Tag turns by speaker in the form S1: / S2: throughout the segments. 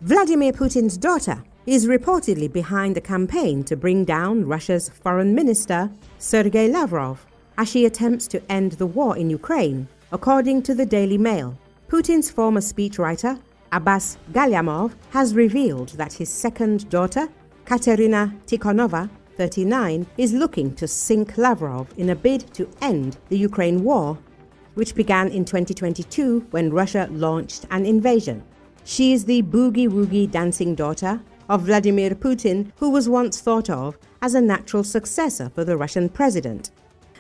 S1: Vladimir Putin's daughter is reportedly behind the campaign to bring down Russia's foreign minister, Sergei Lavrov, as she attempts to end the war in Ukraine, according to the Daily Mail. Putin's former speechwriter, Abbas Gallyamov, has revealed that his second daughter, Katerina Tikhonova, 39, is looking to sink Lavrov in a bid to end the Ukraine war, which began in 2022 when Russia launched an invasion. She is the boogie-woogie dancing daughter of Vladimir Putin, who was once thought of as a natural successor for the Russian president.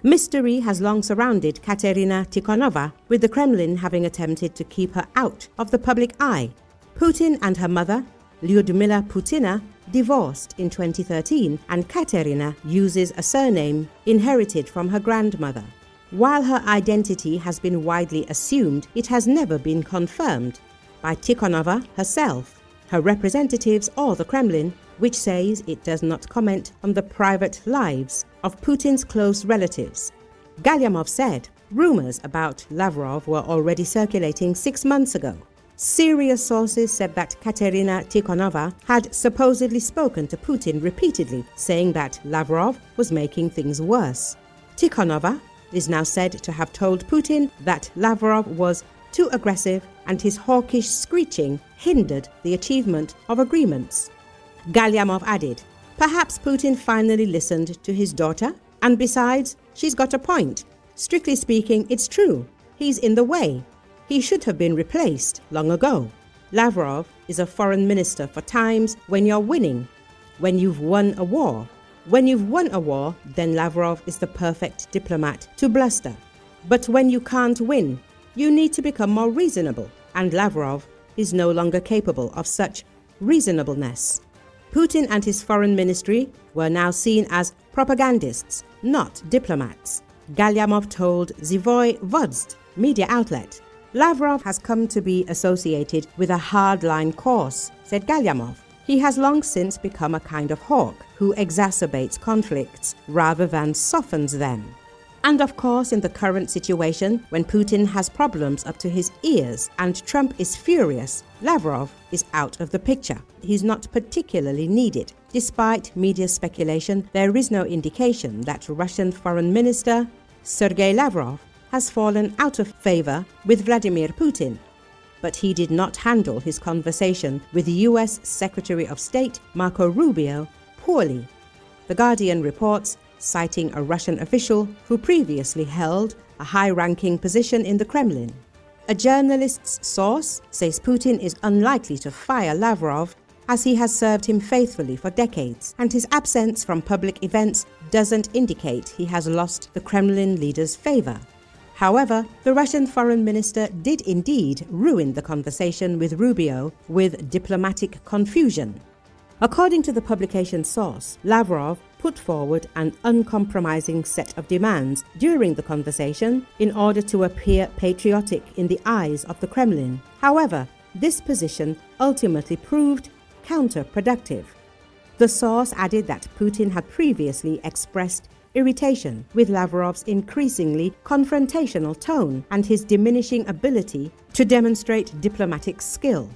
S1: Mystery has long surrounded Katerina Tikhonova, with the Kremlin having attempted to keep her out of the public eye. Putin and her mother, Lyudmila Putina, divorced in 2013, and Katerina uses a surname inherited from her grandmother. While her identity has been widely assumed, it has never been confirmed by Tikhonova herself, her representatives, or the Kremlin, which says it does not comment on the private lives of Putin's close relatives. Gallyamov said rumors about Lavrov were already circulating 6 months ago. Serious sources said that Katerina Tikhonova had supposedly spoken to Putin repeatedly, saying that Lavrov was making things worse. Tikhonova is now said to have told Putin that Lavrov was too aggressive and his hawkish screeching hindered the achievement of agreements. Gallyamov added, perhaps Putin finally listened to his daughter, and besides, she's got a point. Strictly speaking, it's true. He's in the way. He should have been replaced long ago. Lavrov is a foreign minister for times when you're winning, when you've won a war. When you've won a war, then Lavrov is the perfect diplomat to bluster. But when you can't win, you need to become more reasonable, and Lavrov is no longer capable of such reasonableness. Putin and his foreign ministry were now seen as propagandists, not diplomats. Gallyamov told Zvoy Vodst media outlet. Lavrov has come to be associated with a hardline course, said Gallyamov. He has long since become a kind of hawk who exacerbates conflicts rather than softens them. And of course, in the current situation, when Putin has problems up to his ears and Trump is furious, Lavrov is out of the picture. He's not particularly needed. Despite media speculation, there is no indication that Russian Foreign Minister Sergei Lavrov has fallen out of favor with Vladimir Putin. But he did not handle his conversation with US Secretary of State Marco Rubio poorly. The Guardian reports, citing a Russian official who previously held a high-ranking position in the Kremlin. A journalist's source says Putin is unlikely to fire Lavrov, as he has served him faithfully for decades, and his absence from public events doesn't indicate he has lost the Kremlin leader's favor. However, the Russian foreign minister did indeed ruin the conversation with Rubio with diplomatic confusion. According to the publication source, Lavrov put forward an uncompromising set of demands during the conversation in order to appear patriotic in the eyes of the Kremlin. However, this position ultimately proved counterproductive. The source added that Putin had previously expressed irritation with Lavrov's increasingly confrontational tone and his diminishing ability to demonstrate diplomatic skill.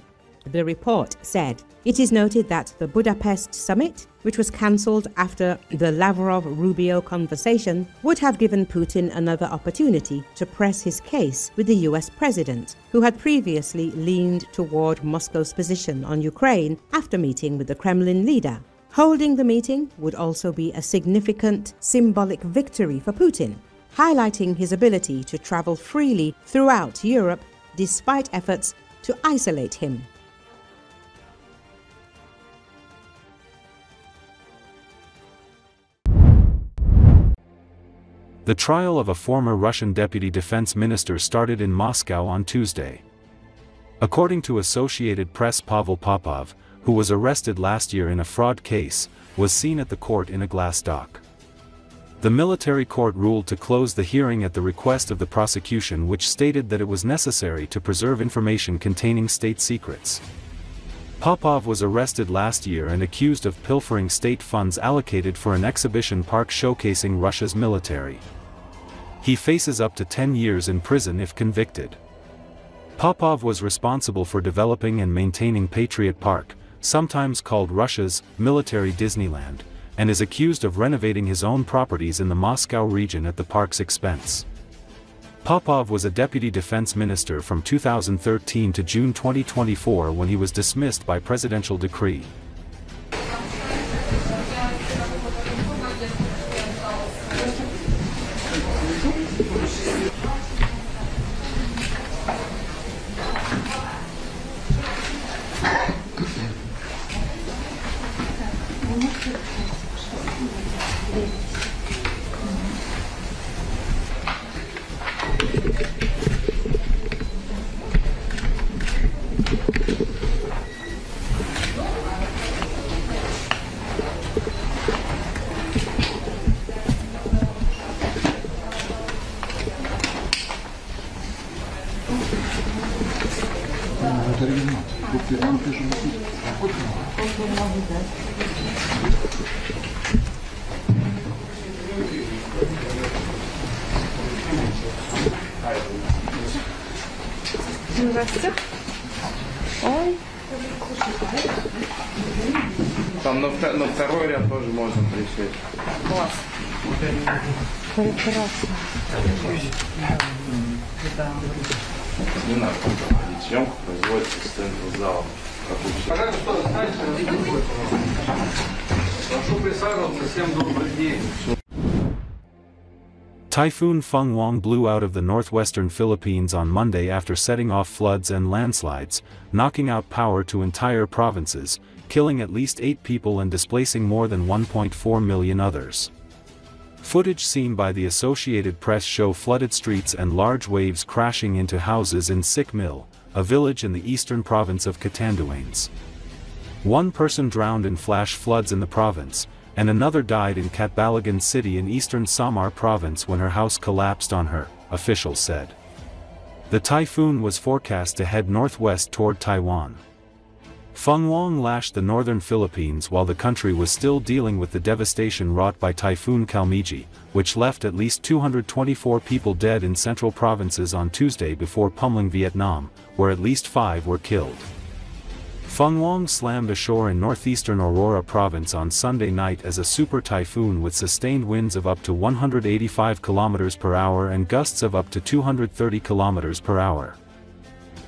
S1: The report said, it is noted that the Budapest summit, which was cancelled after the Lavrov-Rubio conversation, would have given Putin another opportunity to press his case with the US president, who had previously leaned toward Moscow's position on Ukraine after meeting with the Kremlin leader. Holding the meeting would also be a significant symbolic victory for Putin, highlighting his ability to travel freely throughout Europe despite efforts to isolate him.
S2: The trial of a former Russian deputy defense minister started in Moscow on Tuesday. According to Associated Press, Pavel Popov, who was arrested last year in a fraud case, was seen at the court in a glass dock. The military court ruled to close the hearing at the request of the prosecution, which stated that it was necessary to preserve information containing state secrets. Popov was arrested last year and accused of pilfering state funds allocated for an exhibition park showcasing Russia's military. He faces up to 10 years in prison if convicted. Popov was responsible for developing and maintaining Patriot Park, sometimes called Russia's military Disneyland, and is accused of renovating his own properties in the Moscow region at the park's expense. Popov was a deputy defense minister from 2013 to June 2024 when he was dismissed by presidential decree.
S3: Там на второй ряд тоже можно присесть.
S4: Класс. Прекрасно.
S3: Не надо проводить съемку, производится с центра зала.
S5: Прошу присаживаться, всем добрый день.
S2: Typhoon Fenghuang blew out of the northwestern Philippines on Monday after setting off floods and landslides, knocking out power to entire provinces, killing at least 8 people and displacing more than 1.4 million others. Footage seen by the Associated Press show flooded streets and large waves crashing into houses in Sikmil, a village in the eastern province of Catanduanes. One person drowned in flash floods in the province, and another died in Catbalogan city in eastern Samar province when her house collapsed on her, officials said. The typhoon was forecast to head northwest toward Taiwan. Fenghuang lashed the northern Philippines while the country was still dealing with the devastation wrought by Typhoon Kalmiji, which left at least 224 people dead in central provinces on Tuesday before pummeling Vietnam, where at least 5 were killed. Fenghuang slammed ashore in northeastern Aurora province on Sunday night as a super typhoon with sustained winds of up to 185 km per hour and gusts of up to 230 km per hour.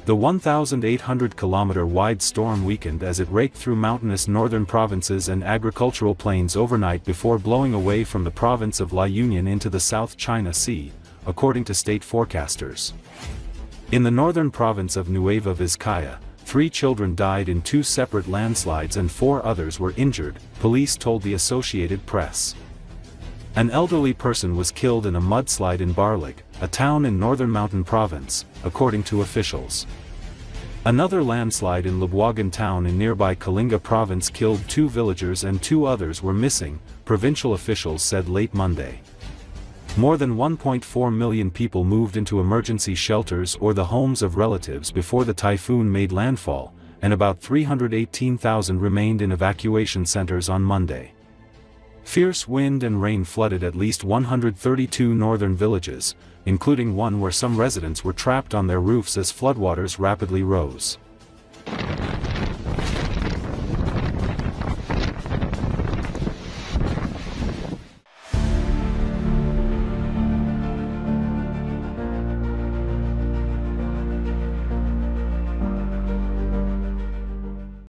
S2: The 1,800-kilometer-wide storm weakened as it raked through mountainous northern provinces and agricultural plains overnight before blowing away from the province of La Union into the South China Sea, according to state forecasters. In the northern province of Nueva Vizcaya, 3 children died in 2 separate landslides and 4 others were injured, police told the Associated Press. An elderly person was killed in a mudslide in Barlig, a town in northern Mountain Province, according to officials. Another landslide in Labuagan town in nearby Kalinga Province killed 2 villagers and 2 others were missing, provincial officials said late Monday. More than 1.4 million people moved into emergency shelters or the homes of relatives before the typhoon made landfall, and about 318,000 remained in evacuation centers on Monday. Fierce wind and rain flooded at least 132 northern villages, including one where some residents were trapped on their roofs as floodwaters rapidly rose.